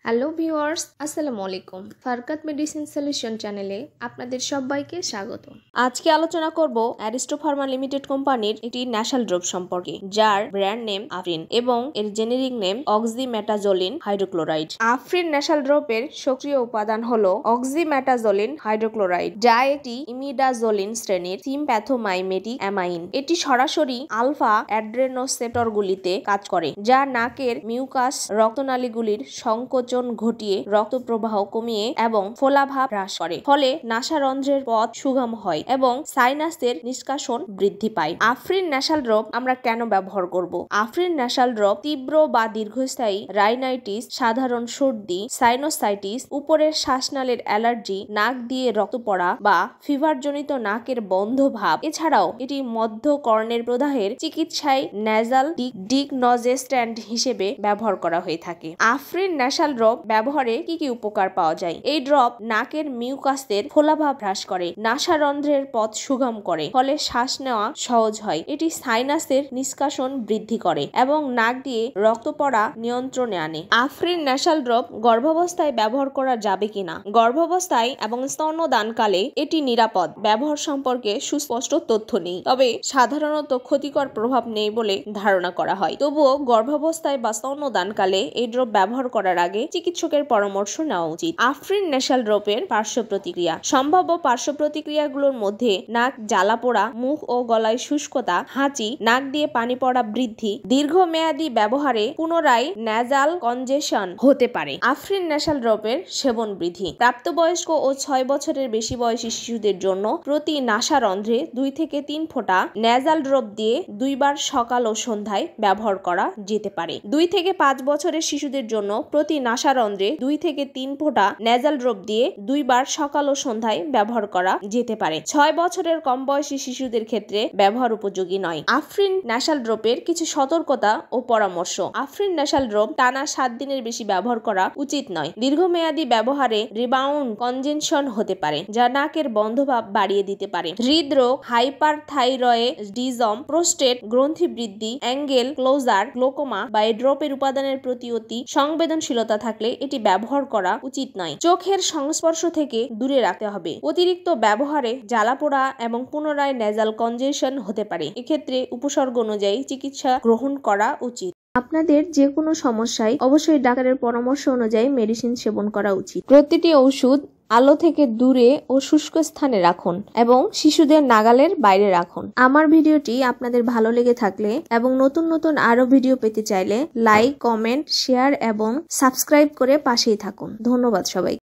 Hello viewers, আসসালামু আলাইকুম। ফারকাত medicine solution চ্যানেলে আপনাদের সবাইকে স্বাগত। আজকে আলোচনা করব অ্যারিস্টো ফার্মা লিমিটেড কোম্পানির একটি ন্যাশাল ড্রপ সম্পর্কে, যার ব্র্যান্ড নেম আফরিন এবং এর generic name oxymetazoline hydrochloride. Afrin nasal ড্রপের সক্রিয় উপাদান হলো অক্সিমেটাজোলিন হাইড্রোক্লোরাইড, যা একটি ইমিডাজোলিন শ্রেণীর সিমপ্যাথোমাইমেটিক অ্যামাইন। এটি সরাসরি আলফা অ্যাড্রেনোসেপ্টরগুলিতে কাজ করে, যা নাকের মিউকাস রক্তনালীগুলির সংকোচন ঘটিয়ে রক্ত প্রবাহ কমিয়ে এবং ফোলাভাব হ্রাস করে, ফলে নাসারন্ধ্রের পথ সুগম হয় এবং সাইনাসের নিষ্কাশন বৃদ্ধি পায়। আফরিন ন্যাশাল ড্রপ আমরা কেন ব্যবহার করব? আফরিন ন্যাশাল ড্রপ তীব্র বা দীর্ঘস্থায়ী রাইনাইটিস, সাধারণ সর্দি, সাইনোসাইটিস, উপরের শ্বাসনালীর অ্যালার্জি, নাক দিয়ে রক্ত পড়া বা ফিভারজনিত নাকের বন্ধ ভাব, এছাড়াও এটি মধ্য কর্ণের প্রদাহের চিকিৎসায় ন্যাজাল ডিকনজেস্ট্যান্ট হিসেবে ব্যবহার করা হয়ে থাকে। আফরিন ন্যাশাল ড্রপ ব্যবহারে কি কি উপকার পাওয়া যায়? এই ড্রপ নাকের মিউকাসের ফোলাভাব হ্রাস করে, নাসারন্ধ্রের পথ সুগম করে, ফলে শ্বাস নেওয়া সহজ হয়। এটি সাইনাসের নিষ্কাশন বৃদ্ধি করে এবং নাক দিয়ে রক্ত পড়া নিয়ন্ত্রণে আনে। আফরিন ন্যাশাল ড্রপ গর্ভাবস্থায় ব্যবহার করা যাবে কিনা? গর্ভাবস্থায় এবং স্তন্যদানকালে এটি নিরাপদ। ব্যবহার সম্পর্কে সুস্পষ্ট তথ্য নেই, তবে সাধারণত ক্ষতিকর প্রভাব নেই বলে ধারণা করা হয়। তবুও গর্ভাবস্থায় বা স্তন্যদানকালে এই ড্রপ ব্যবহার করার আগে চিকিৎসকের পরামর্শ নেওয়া উচিত। আফরিন ন্যাশাল ড্রপের পার্শ্ব প্রতিক্রিয়া। সম্ভাব্য পার্শ্ব প্রতিক্রিয়াগুলোর মধ্যে নাক জ্বালা পোড়া, মুখ ও গলায় শুষ্কতা, হাঁচি, নাক দিয়ে পানি পড়া বৃদ্ধি, দীর্ঘমেয়াদী ব্যবহারে পুনরায় ন্যাজাল কনজেশন হতে পারে। আফরিন ন্যাশাল ড্রপের সেবন বৃদ্ধি। প্রাপ্তবয়স্ক ও 6 বছরের বেশি বয়সী শিশুদের জন্য প্রতি নাসারন্ধ্রে 2 থেকে 3 ফোঁটা ন্যাজাল ড্রপ দিয়ে 2 বার সকাল ও সন্ধ্যায় ব্যবহার করা যেতে পারে। 2 থেকে 5 বছরের শিশুদের জন্য প্রতি নাসারন্ধ্রে 2 থেকে 3 ফোঁটা ন্যাজাল ড্রপ দিয়ে 2 বার সকাল ও সন্ধ্যায় ব্যবহার করা যেতে পারে। 6 বছরের কম বয়সী শিশুদের ক্ষেত্রে ব্যবহার উপযোগী নয়। আফরিন ন্যাশাল ড্রপের কিছু সতর্কতা ও পরামর্শ। আফরিন ন্যাশাল ড্রপ টানা 7 দিনের বেশি ব্যবহার করা উচিত নয়। দীর্ঘমেয়াদী ব্যবহারে রিবাউন্ড কনজেশন হতে পারে, যা নাকের বন্ধভাব বাড়িয়ে দিতে পারে। হৃদরোগ, হাইপারথাইরয়েডিজম, প্রোস্টেট গ্রন্থি বৃদ্ধি, অ্যাঙ্গেল ক্লোজার, গ্লোকোমা বা এই ড্রপের উপাদানের প্রতি অতি সংবেদনশীলতা থাকলে এটি ব্যবহার করা উচিত নয়। চোখের সংস্পর্শ থেকে দূরে রাখতে হবে। অতিরিক্ত ব্যবহারে জ্বালাপোড়া এবং পুনরায় ন্যাজাল কনজেশন হতে পারে। এক্ষেত্রে উপসর্গ অনুযায়ী চিকিৎসা গ্রহণ করা উচিত। আপনাদের যে কোনো সমস্যায় অবশ্যই ডাক্তারের পরামর্শ অনুযায়ী মেডিসিন সেবন করা উচিত। প্রতিটি ওষুধ আলো থেকে দূরে ও শুষ্ক স্থানে রাখুন এবং শিশুদের নাগালের বাইরে রাখুন। আমার ভিডিওটি আপনাদের ভালো লেগে থাকলে এবং নতুন নতুন আরো ভিডিও পেতে চাইলে লাইক, কমেন্ট, শেয়ার এবং সাবস্ক্রাইব করে পাশেই থাকুন। ধন্যবাদ সবাই।